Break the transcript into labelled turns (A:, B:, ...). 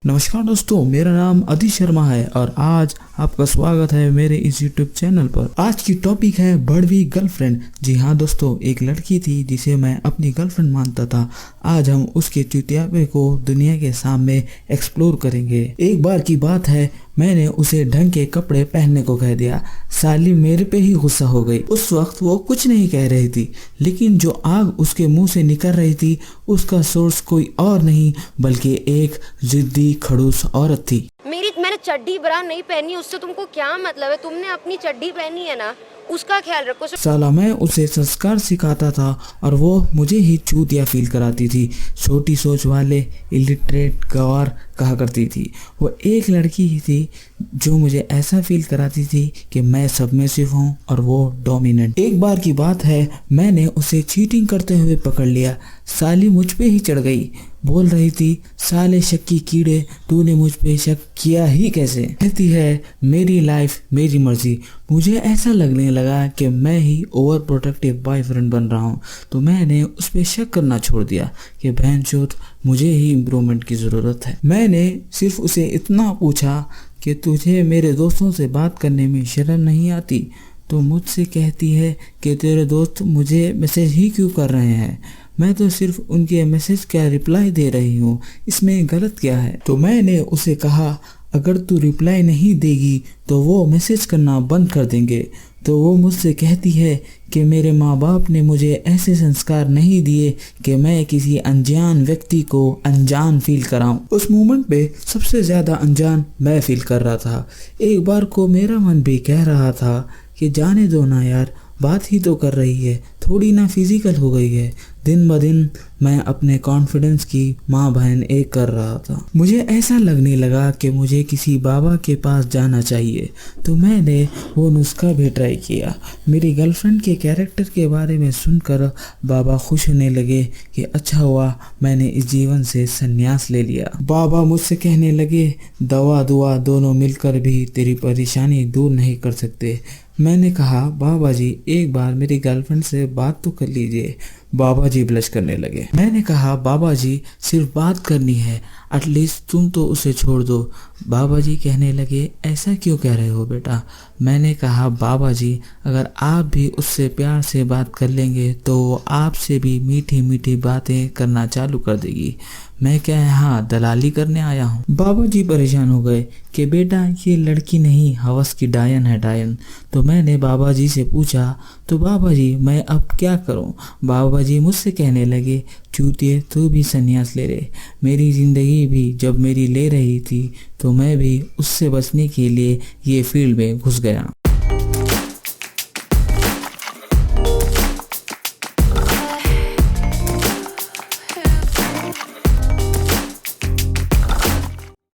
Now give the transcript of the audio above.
A: नमस्कार दोस्तों, मेरा नाम अदिति शर्मा है और आज आपका स्वागत है मेरे इस YouTube चैनल पर। आज की टॉपिक है बड़वी गर्लफ्रेंड। जी हाँ दोस्तों, एक लड़की थी जिसे मैं अपनी गर्लफ्रेंड मानता था। आज हम उसके चुतियापे को दुनिया के सामने एक्सप्लोर करेंगे। एक बार की बात है, मैंने उसे ढंग के कपड़े पहनने को कह दिया। साली मेरे पे ही गुस्सा हो गई। उस वक्त वो कुछ नहीं कह रही थी, लेकिन जो आग उसके मुंह से निकल रही थी उसका सोर्स कोई और नहीं बल्कि एक जिद्दी खड़ूस औरत थी।
B: मैंने चड्डी ब्रा नहीं पहनी, उससे तुमको क्या मतलब है? तुमने अपनी चड्डी पहनी है ना, उसका ख्याल रखो।
A: साला मैं उसे संस्कार सिखाता था और वो मुझे ही चूतिया फील कराती थी। छोटी सोच वाले इलिटरेट गवार कहा करती थी। वो एक लड़की ही थी जो मुझे ऐसा फील कराती थी कि मैं सबमिसिव हूँ और वो डोमिनेंट। एक बार की बात है, मैंने उसे चीटिंग करते हुए पकड़ लिया। साली मुझ पे ही चढ़ गई, बोल रही थी, साले शक्की कीड़े, तूने मुझ पे शक किया ही कैसे? कहती है मेरी लाइफ मेरी मर्जी। मुझे ऐसा लगने लगा कि मैं ही ओवर प्रोटेक्टिव बॉयफ्रेंड बन रहा हूँ, तो मैंने उस पर शक करना छोड़ दिया कि बहनचोद मुझे ही इम्प्रूवमेंट की ज़रूरत है। मैंने सिर्फ उसे इतना पूछा कि तुझे मेरे दोस्तों से बात करने में शर्म नहीं आती? तो मुझसे कहती है कि तेरे दोस्त मुझे मैसेज ही क्यों कर रहे हैं, मैं तो सिर्फ उनके मैसेज का रिप्लाई दे रही हूँ, इसमें गलत क्या है? तो मैंने उसे कहा अगर तू रिप्लाई नहीं देगी तो वो मैसेज करना बंद कर देंगे। तो वो मुझसे कहती है कि मेरे माँ बाप ने मुझे ऐसे संस्कार नहीं दिए कि मैं किसी अनजान व्यक्ति को अनजान फील कराऊं। उस मोमेंट पे सबसे ज़्यादा अनजान मैं फील कर रहा था। एक बार को मेरा मन भी कह रहा था कि जाने दो ना यार, बात ही तो कर रही है, थोड़ी ना फिजिकल हो गई है। दिन ब दिन मैं अपने कॉन्फिडेंस की माँ बहन एक कर रहा था। मुझे ऐसा लगने लगा कि मुझे किसी बाबा के पास जाना चाहिए, तो मैंने वो नुस्खा भी ट्राई किया। मेरी गर्लफ्रेंड के कैरेक्टर के बारे में सुनकर बाबा खुश होने लगे कि अच्छा हुआ मैंने इस जीवन से संन्यास ले लिया। बाबा मुझसे कहने लगे दवा दुआ दोनों मिलकर भी तेरी परेशानी दूर नहीं कर सकते। मैंने कहा बाबा जी एक बार मेरी गर्लफ्रेंड से बात तो कर लीजिए। बाबा जी ब्लश करने लगे। मैंने कहा बाबा जी सिर्फ बात करनी है, एटलीस्ट तुम तो उसे छोड़ दो। बाबा जी कहने लगे ऐसा क्यों कह रहे हो बेटा? मैंने कहा बाबा जी अगर आप भी उससे प्यार से बात कर लेंगे तो वो आपसे भी मीठी मीठी बातें करना चालू कर देगी। मैं क्या यहाँ दलाली करने आया हूँ? बाबा जी परेशान हो गए कि बेटा ये लड़की नहीं हवस की डायन है, डायन। तो मैंने बाबा जी से पूछा तो बाबा जी मैं अब क्या करूँ? बाबा जी मुझसे कहने लगे चूतिए तू भी संन्यास ले ले। मेरी ज़िंदगी भी जब मेरी ले रही थी तो मैं भी उससे बचने के लिए ये फील्ड में घुस गया।